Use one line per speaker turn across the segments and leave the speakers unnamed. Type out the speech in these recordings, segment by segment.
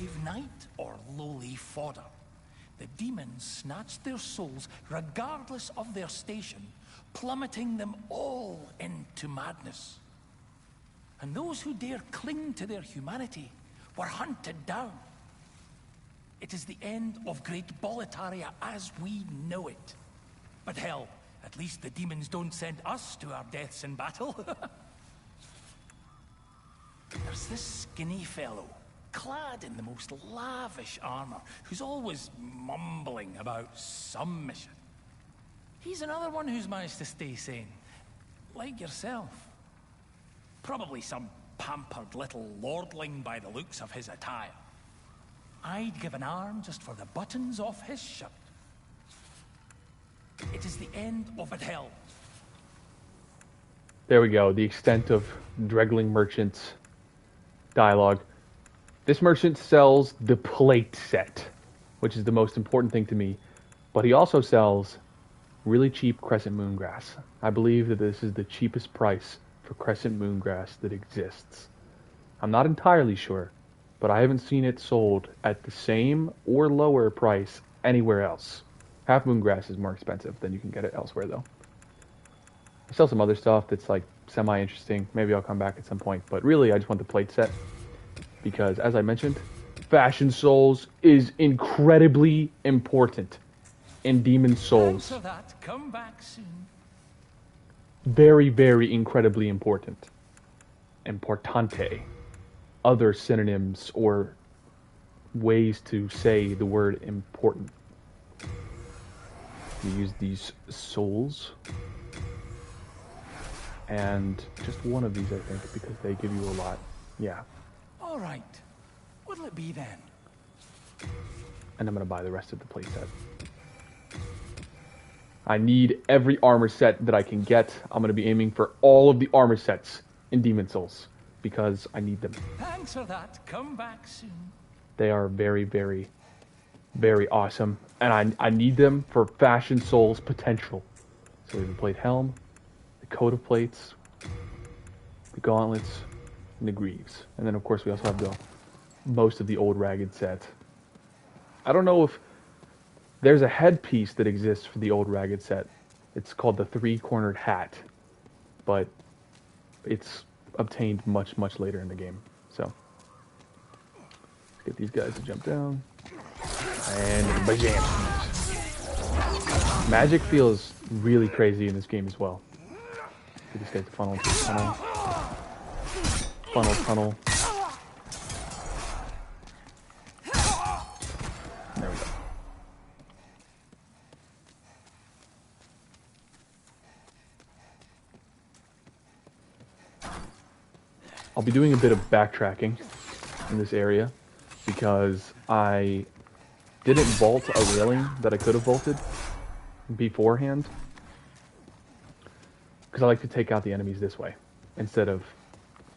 brave knight or lowly fodder. The demons snatched their souls regardless of their station, plummeting them all into madness. And those who dare cling to their humanity were hunted down. It is the end of Great Boletaria as we know it. But hell, at least the demons don't send us to our deaths in battle. There's this skinny fellow, clad in the most lavish armor, who's always mumbling about some mission. He's another one who's managed to stay sane, like yourself. Probably some pampered little lordling by the looks of his attire. I'd give an arm just for the buttons off his shirt. It is the end of it, hell.
There we go, the extent of Dregling Merchant's dialogue. This merchant sells the plate set, which is the most important thing to me, but he also sells really cheap crescent moongrass. I believe that this is the cheapest price for crescent moongrass that exists. I'm not entirely sure, but I haven't seen it sold at the same or lower price anywhere else. Half moongrass is more expensive than you can get it elsewhere, though. I sell some other stuff that's like semi-interesting. Maybe I'll come back at some point, but really I just want the plate set because, as I mentioned, Fashion Souls is incredibly important in Demon Souls.
Thanks for that. Come back soon.
Very, very incredibly important. Importante. Other synonyms or ways to say the word important. You use these souls. And just one of these, I think, because they give you a lot. Yeah.
All right. What'll it be then?
And I'm going to buy the rest of the playset. I need every armor set that I can get. I'm going to be aiming for all of the armor sets in Demon Souls because I need them.
Thanks for that. Come back soon.
They are very, very, very awesome. And I need them for Fashion Souls potential. So we have the plate helm, the coat of plates, the gauntlets, and the greaves. And then, of course, we also have most of the old ragged set. I don't know if there's a headpiece that exists for the old ragged set. It's called the three-cornered hat, but it's obtained much, much later in the game. So let's get these guys to jump down. And bajam. Magic feels really crazy in this game as well. Get these guys to funnel into the tunnel. Funnel, tunnel. There we go. I'll be doing a bit of backtracking in this area because I didn't vault a railing that I could have vaulted beforehand. Because I like to take out the enemies this way instead of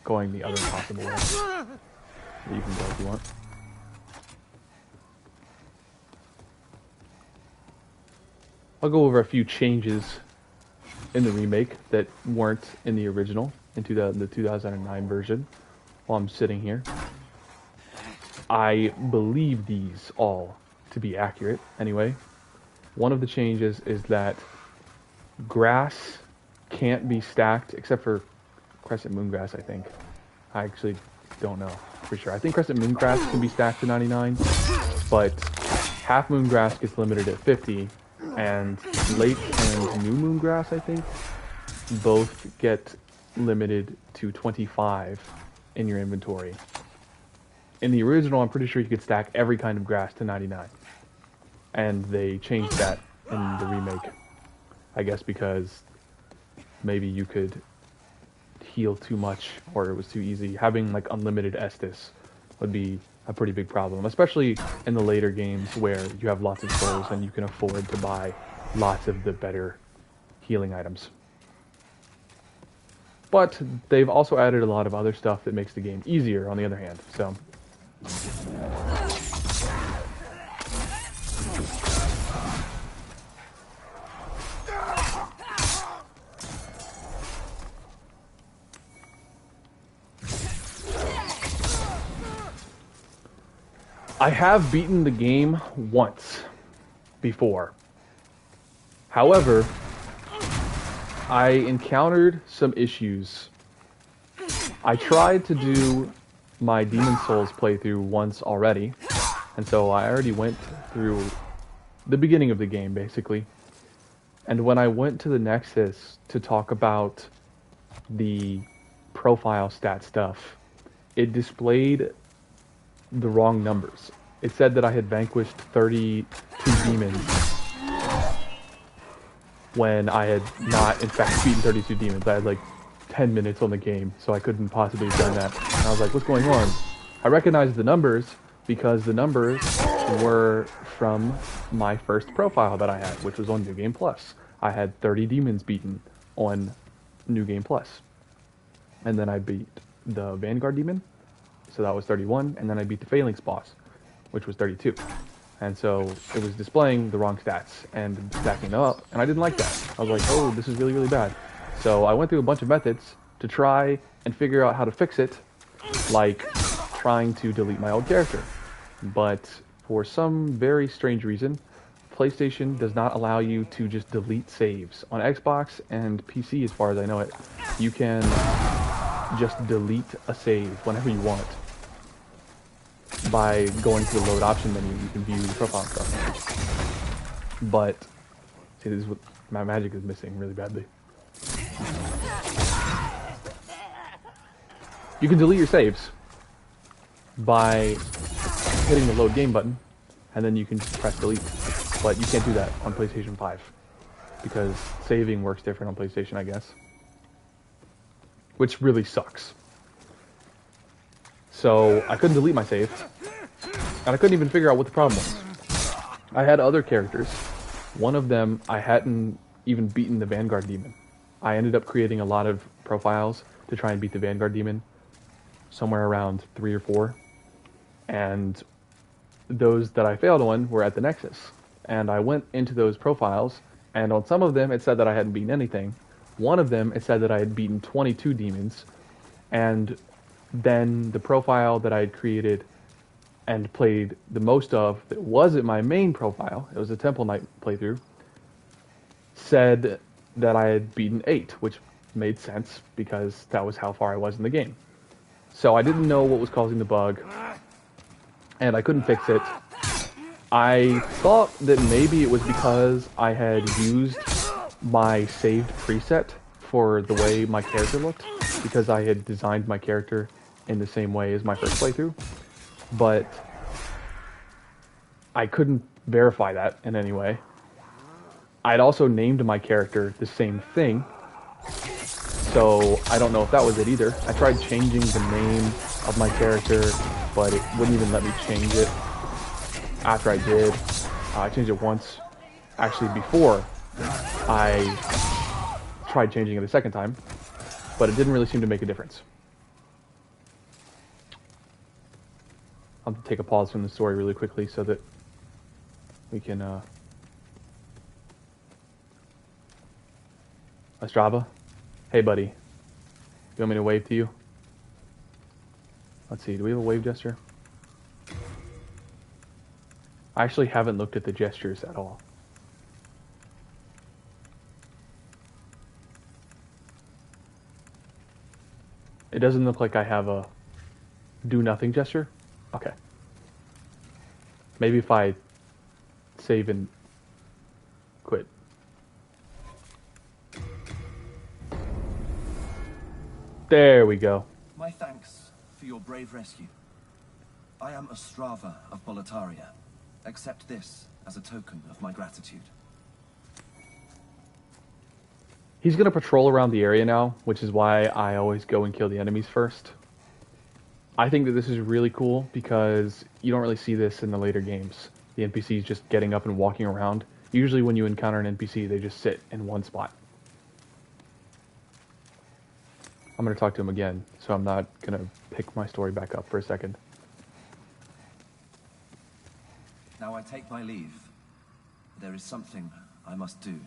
going the other impossible way. You can go if you want. I'll go over a few changes in the remake that weren't in the original, in the 2009 version, while I'm sitting here. I believe these all to be accurate, anyway. One of the changes is that grass can't be stacked, except for Crescent Moongrass, I think. I actually don't know for sure. I think Crescent Moongrass can be stacked to 99, but Half Moongrass gets limited at 50, and Late and New Moongrass, I think, both get limited to 25 in your inventory. In the original, I'm pretty sure you could stack every kind of grass to 99. And they changed that in the remake. I guess because maybe you could heal too much or it was too easy. Having like unlimited Estus would be a pretty big problem, especially in the later games where you have lots of souls and you can afford to buy lots of the better healing items. But they've also added a lot of other stuff that makes the game easier on the other hand, so. I have beaten the game once before. However, I encountered some issues. I tried to do my Demon Souls playthrough once already, and so I already went through the beginning of the game, basically. And when I went to the Nexus to talk about the profile stat stuff, it displayed the wrong numbers. It said that I had vanquished 32 demons when I had not, in fact, beaten 32 demons. I had like 10 minutes on the game, so I couldn't possibly have done that. And I was like, what's going on? I recognized the numbers because the numbers were from my first profile that I had, which was on New Game Plus. I had 30 demons beaten on New Game Plus. And then I beat the Vanguard demon, so that was 31, and then I beat the Phalanx boss, which was 32. And so it was displaying the wrong stats and stacking them up, and I didn't like that. I was like, oh, this is really, really bad. So I went through a bunch of methods to try and figure out how to fix it, like trying to delete my old character. But for some very strange reason, PlayStation does not allow you to just delete saves. On Xbox and PC, as far as I know it, you can just delete a save whenever you want. By going to the load option menu, you can view the profile and stuff. But, see, this is what my magic is missing really badly. You can delete your saves by hitting the load game button, and then you can just press delete. But you can't do that on PlayStation 5, because saving works different on PlayStation, I guess. Which really sucks. So I couldn't delete my save, and I couldn't even figure out what the problem was. I had other characters. One of them, I hadn't even beaten the Vanguard demon. I ended up creating a lot of profiles to try and beat the Vanguard demon, somewhere around 3 or 4. And those that I failed on were at the Nexus. And I went into those profiles, and on some of them it said that I hadn't beaten anything. One of them, it said that I had beaten 22 demons, and then the profile that I had created and played the most of, that wasn't my main profile, it was a Temple Knight playthrough, said that I had beaten 8, which made sense because that was how far I was in the game. So I didn't know what was causing the bug, and I couldn't fix it. I thought that maybe it was because I had used my saved preset for the way my character looked, because I had designed my character in the same way as my first playthrough, but I couldn't verify that in any way. I'd also named my character the same thing, so I don't know if that was it either. I tried changing the name of my character, but it wouldn't even let me change it. After I did, I changed it once, actually before I tried changing it a second time, but it didn't really seem to make a difference. I'll take a pause from the story really quickly so that we can, Ostrava? Hey buddy, you want me to wave to you? Let's see, do we have a wave gesture? I actually haven't looked at the gestures at all. It doesn't look like I have a do nothing gesture. Okay. Maybe if I save and quit. There we go.
My thanks for your brave rescue. I am Ostrava of Boletaria. Accept this as a token of my gratitude.
He's going to patrol around the area now, which is why I always go and kill the enemies first. I think that this is really cool because you don't really see this in the later games. The NPCs just getting up and walking around. Usually when you encounter an NPC, they just sit in one spot. I'm going to talk to him again, so I'm not going to pick my story back up for a second.
Now I take my leave. There is something I must do.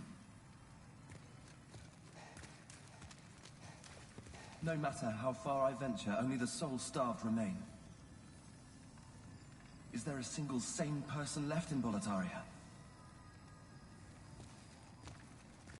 No matter how far I venture, only the soul-starved remain. Is there a single sane person left in Boletaria?